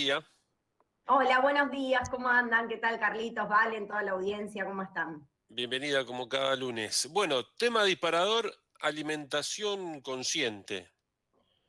día. Hola, buenos días, ¿cómo andan? ¿Qué tal, Carlitos, Valen, toda la audiencia? ¿Cómo están? Bienvenida como cada lunes. Bueno, tema disparador, alimentación consciente.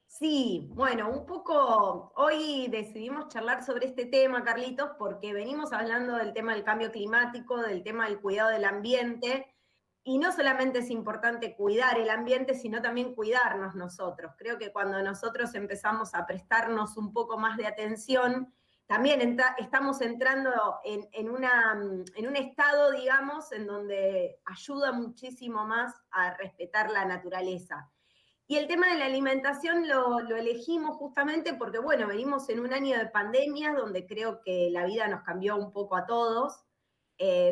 Sí, bueno, un poco hoy decidimos charlar sobre este tema, Carlitos, porque venimos hablando del tema del cambio climático, del tema del cuidado del ambiente, y no solamente es importante cuidar el ambiente, sino también cuidarnos nosotros. Creo que cuando nosotros empezamos a prestarnos un poco más de atención, también estamos entrando en un estado, digamos, en donde ayuda muchísimo más a respetar la naturaleza. Y el tema de la alimentación lo elegimos justamente porque, bueno, venimos en un año de pandemia donde creo que la vida nos cambió un poco a todos,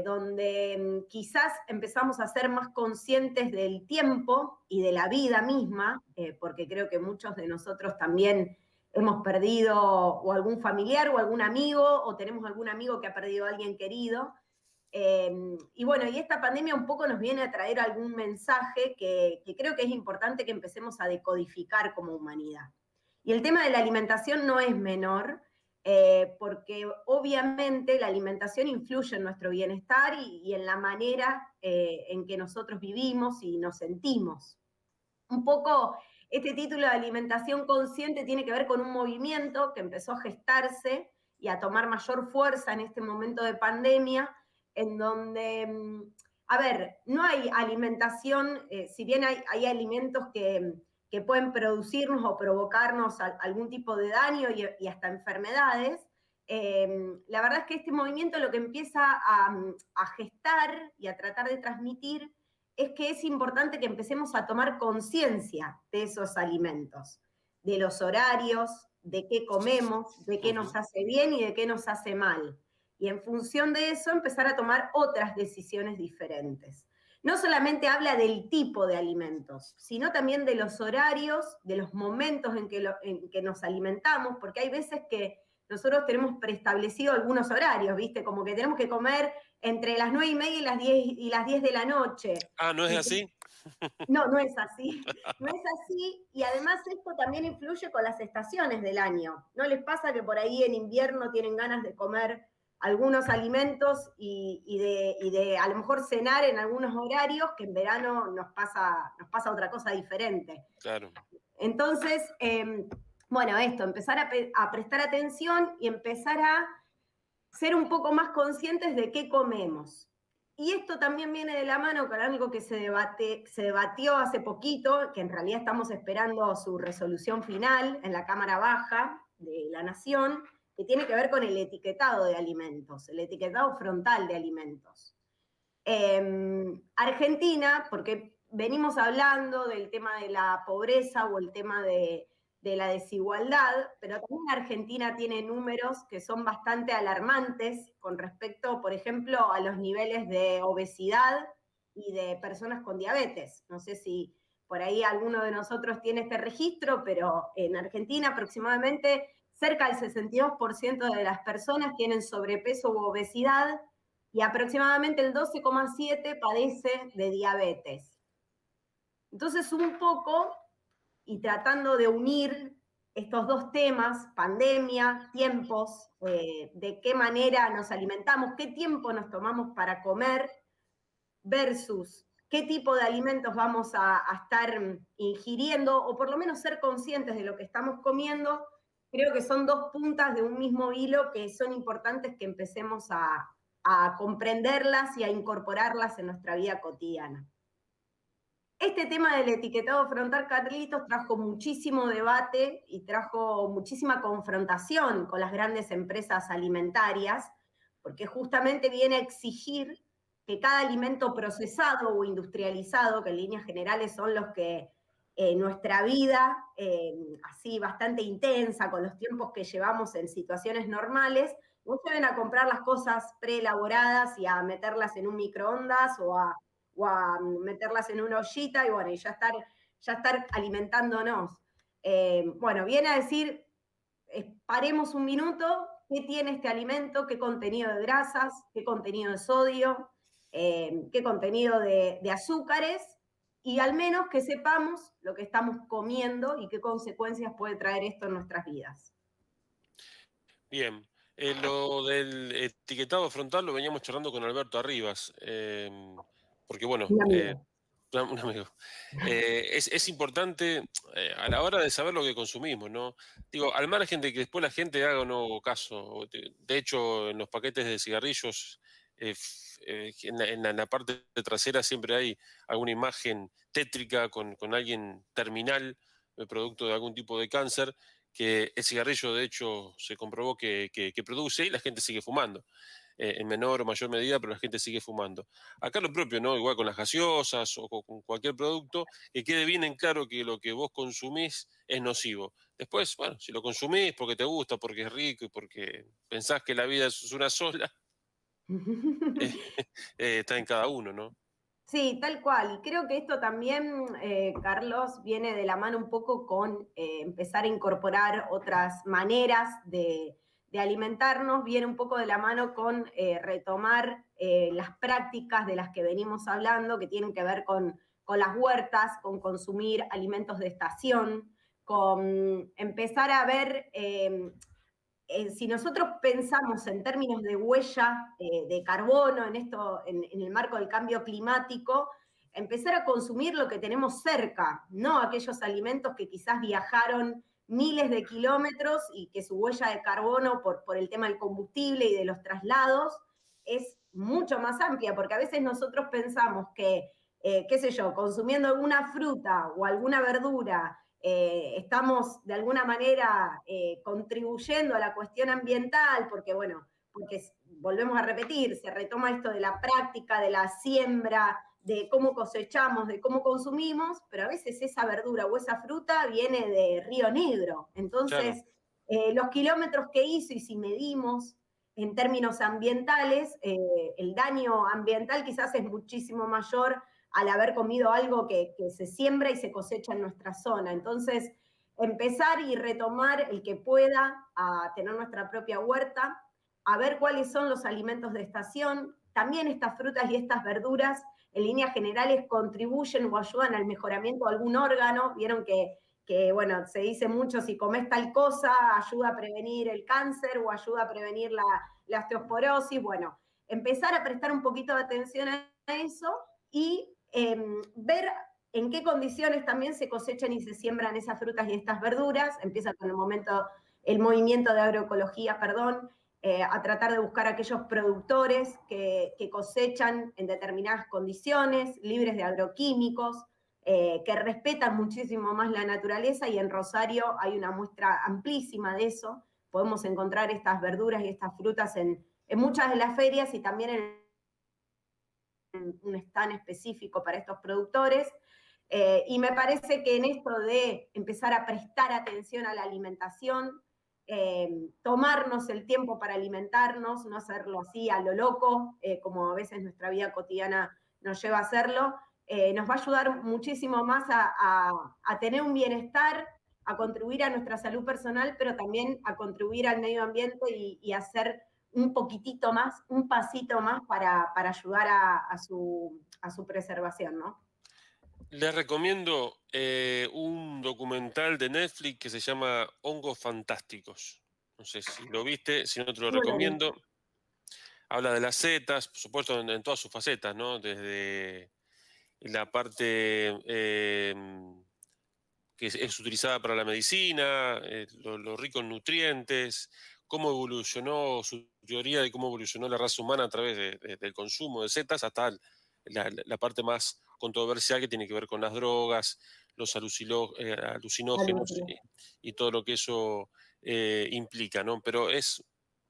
donde quizás empezamos a ser más conscientes del tiempo y de la vida misma, porque creo que muchos de nosotros también hemos perdido o algún familiar o algún amigo, o tenemos algún amigo que ha perdido a alguien querido. Y bueno, y esta pandemia un poco nos viene a traer algún mensaje que creo que es importante que empecemos a decodificar como humanidad. Y el tema de la alimentación no es menor, porque obviamente la alimentación influye en nuestro bienestar y en la manera en que nosotros vivimos y nos sentimos. Un poco este título de alimentación consciente tiene que ver con un movimiento que empezó a gestarse y a tomar mayor fuerza en este momento de pandemia, en donde, a ver, no hay alimentación, si bien hay alimentos que pueden producirnos o provocarnos algún tipo de daño y hasta enfermedades, la verdad es que este movimiento lo que empieza a gestar y a tratar de transmitir es que es importante que empecemos a tomar conciencia de esos alimentos, de los horarios, de qué comemos, de qué nos hace bien y de qué nos hace mal. Y en función de eso empezar a tomar otras decisiones diferentes. No solamente habla del tipo de alimentos, sino también de los horarios, de los momentos en que nos alimentamos, porque hay veces que nosotros tenemos preestablecido algunos horarios, ¿viste? Como que tenemos que comer entre las 9:30 y las 10 de la noche. Ah, ¿no es Y así? no, no es así. No es así. Y además esto también influye con las estaciones del año. ¿No les pasa que por ahí en invierno tienen ganas de comer algunos alimentos y de a lo mejor cenar en algunos horarios que en verano nos pasa otra cosa diferente? Claro. Entonces, bueno, esto, empezar a prestar atención y empezar a ser un poco más conscientes de qué comemos. Y esto también viene de la mano con algo que se debatió hace poquito, que en realidad estamos esperando su resolución final en la Cámara Baja de la Nación, que tiene que ver con el etiquetado de alimentos, el etiquetado frontal de alimentos. Argentina, porque venimos hablando del tema de la pobreza o el tema de la desigualdad, pero también Argentina tiene números que son bastante alarmantes con respecto, por ejemplo, a los niveles de obesidad y de personas con diabetes. No sé si por ahí alguno de nosotros tiene este registro, pero en Argentina aproximadamente cerca del 62% de las personas tienen sobrepeso u obesidad y aproximadamente el 12,7% padece de diabetes. Entonces, un poco, y tratando de unir estos dos temas, pandemia, tiempos, de qué manera nos alimentamos, qué tiempo nos tomamos para comer, versus qué tipo de alimentos vamos a estar ingiriendo, o por lo menos ser conscientes de lo que estamos comiendo, creo que son dos puntas de un mismo hilo que son importantes que empecemos a comprenderlas y a incorporarlas en nuestra vida cotidiana. Este tema del etiquetado frontal, Carlitos, trajo muchísimo debate y trajo muchísima confrontación con las grandes empresas alimentarias, porque justamente viene a exigir que cada alimento procesado o industrializado, que en líneas generales son los que nuestra vida, así bastante intensa, con los tiempos que llevamos en situaciones normales, no se ven a comprar las cosas preelaboradas y a meterlas en un microondas o a meterlas en una ollita y bueno, y ya estar alimentándonos. Bueno, viene a decir, paremos un minuto, qué tiene este alimento, qué contenido de grasas, qué contenido de sodio, qué contenido de azúcares, y al menos que sepamos lo que estamos comiendo y qué consecuencias puede traer esto en nuestras vidas. Bien. Lo del etiquetado frontal lo veníamos charlando con Alberto Arribas, porque bueno, Un amigo. un amigo. Es importante a la hora de saber lo que consumimos, ¿no? Digo, al margen de que después la gente haga o no caso. De hecho, en los paquetes de cigarrillos, en la parte trasera siempre hay alguna imagen tétrica con alguien terminal, producto de algún tipo de cáncer, que el cigarrillo de hecho se comprobó que produce y la gente sigue fumando, en menor o mayor medida, pero la gente sigue fumando. Acá lo propio, ¿no? Igual con las gaseosas o con cualquier producto, que quede bien en claro que lo que vos consumís es nocivo. Después, bueno, si lo consumís porque te gusta, porque es rico y porque pensás que la vida es una sola, eh, está en cada uno, ¿no? Sí, tal cual. Y creo que esto también, Carlos, viene de la mano un poco con empezar a incorporar otras maneras de alimentarnos, viene un poco de la mano con retomar las prácticas de las que venimos hablando, que tienen que ver con las huertas, con consumir alimentos de estación, con empezar a ver si nosotros pensamos en términos de huella de carbono en esto, en el marco del cambio climático, empezar a consumir lo que tenemos cerca, no aquellos alimentos que quizás viajaron miles de kilómetros y que su huella de carbono por el tema del combustible y de los traslados es mucho más amplia, porque a veces nosotros pensamos que, qué sé yo, consumiendo alguna fruta o alguna verdura estamos de alguna manera contribuyendo a la cuestión ambiental, porque bueno, porque volvemos a repetir, se retoma esto de la práctica, de la siembra, de cómo cosechamos, de cómo consumimos, pero a veces esa verdura o esa fruta viene de Río Negro. Claro. Entonces, los kilómetros que hizo y si medimos en términos ambientales, el daño ambiental quizás es muchísimo mayor al haber comido algo que se siembra y se cosecha en nuestra zona. Entonces, empezar y retomar el que pueda a tener nuestra propia huerta, a ver cuáles son los alimentos de estación. También estas frutas y estas verduras, en líneas generales, contribuyen o ayudan al mejoramiento de algún órgano. Vieron que, bueno, se dice mucho, si comes tal cosa, ayuda a prevenir el cáncer o ayuda a prevenir la osteoporosis. Bueno, empezar a prestar un poquito de atención a eso y ver en qué condiciones también se cosechan y se siembran esas frutas y estas verduras. Empieza con el movimiento de agroecología, perdón, a tratar de buscar aquellos productores que cosechan en determinadas condiciones, libres de agroquímicos, que respetan muchísimo más la naturaleza, y en Rosario hay una muestra amplísima de eso. Podemos encontrar estas verduras y estas frutas en muchas de las ferias y también en un stand específico para estos productores. Y me parece que en esto de empezar a prestar atención a la alimentación, tomarnos el tiempo para alimentarnos, no hacerlo así a lo loco, como a veces nuestra vida cotidiana nos lleva a hacerlo, nos va a ayudar muchísimo más a tener un bienestar, a contribuir a nuestra salud personal, pero también a contribuir al medio ambiente y hacer un poquitito más, un pasito más para ayudar a su preservación, ¿no? Les recomiendo un documental de Netflix que se llama Hongos Fantásticos. No sé si lo viste, si no te lo No lo vi. recomiendo. Habla de las setas, por supuesto, en todas sus facetas, ¿no? Desde la parte que es utilizada para la medicina, lo rico en nutrientes, cómo evolucionó su teoría de cómo evolucionó la raza humana a través del consumo de setas, hasta la parte más controversial que tiene que ver con las drogas, los alucinógenos y todo lo que eso implica, ¿no? Pero es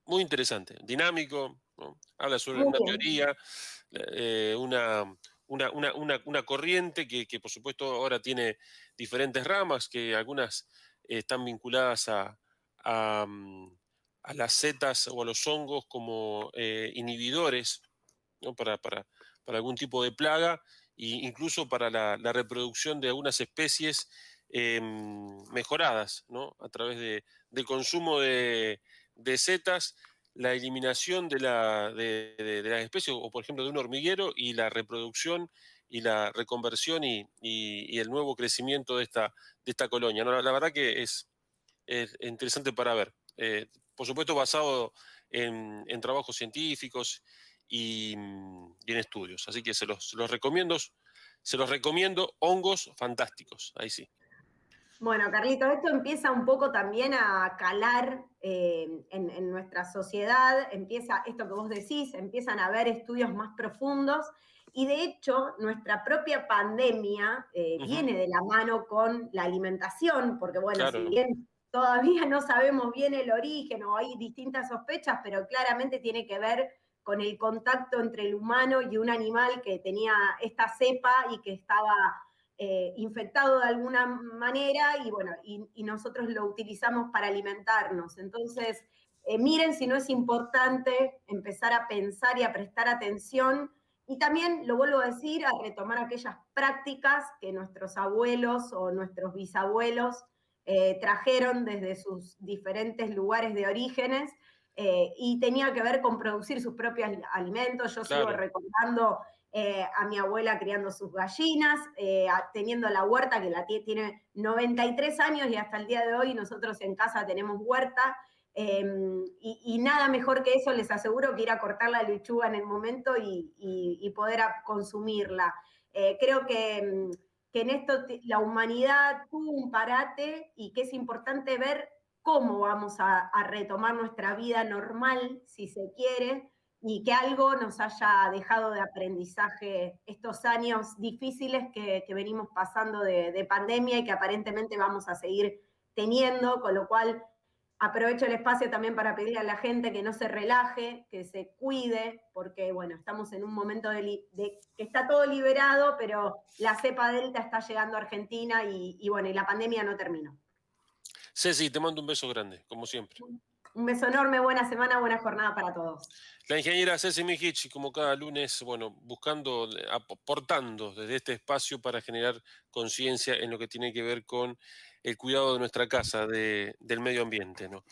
muy interesante, dinámico, ¿no? Habla sobre Muy una bien. teoría, una corriente que por supuesto ahora tiene diferentes ramas, que algunas están vinculadas a las setas o a los hongos como inhibidores, ¿no? Para algún tipo de plaga e incluso para la reproducción de algunas especies mejoradas, ¿no? A través del consumo de setas, la eliminación de las especies, o por ejemplo de un hormiguero, y la reproducción y la reconversión y el nuevo crecimiento de esta colonia, ¿no? La verdad que es interesante para ver. por supuesto basado en trabajos científicos y en estudios. Así que se los recomiendo, hongos fantásticos, ahí sí. Bueno, Carlitos, esto empieza un poco también a calar en nuestra sociedad, empieza esto que vos decís, empiezan a haber estudios más profundos y de hecho nuestra propia pandemia Ujú, viene de la mano con la alimentación, porque bueno, si claro, bien todavía no sabemos bien el origen o hay distintas sospechas, pero claramente tiene que ver con el contacto entre el humano y un animal que tenía esta cepa y que estaba infectado de alguna manera y bueno, y nosotros lo utilizamos para alimentarnos. Entonces, miren si no es importante empezar a pensar y a prestar atención y también, lo vuelvo a decir, a retomar aquellas prácticas que nuestros abuelos o nuestros bisabuelos trajeron desde sus diferentes lugares de orígenes y tenía que ver con producir sus propios alimentos. Yo sigo claro. recordando a mi abuela criando sus gallinas, teniendo la huerta que tiene 93 años y hasta el día de hoy nosotros en casa tenemos huerta. Y nada mejor que eso, les aseguro que ir a cortar la lechuga en el momento y poder consumirla. Creo que en esto la humanidad tuvo un parate y que es importante ver cómo vamos a retomar nuestra vida normal, si se quiere, y que algo nos haya dejado de aprendizaje estos años difíciles que venimos pasando de pandemia y que aparentemente vamos a seguir teniendo, con lo cual aprovecho el espacio también para pedirle a la gente que no se relaje, que se cuide, porque bueno, estamos en un momento de que está todo liberado, pero la cepa delta está llegando a Argentina y bueno, y la pandemia no terminó. Ceci, te mando un beso grande, como siempre. Un beso enorme, buena semana, buena jornada para todos. La ingeniera Ceci Mijic, como cada lunes, bueno, buscando, aportando desde este espacio para generar conciencia en lo que tiene que ver con el cuidado de nuestra casa, del medio ambiente, ¿no?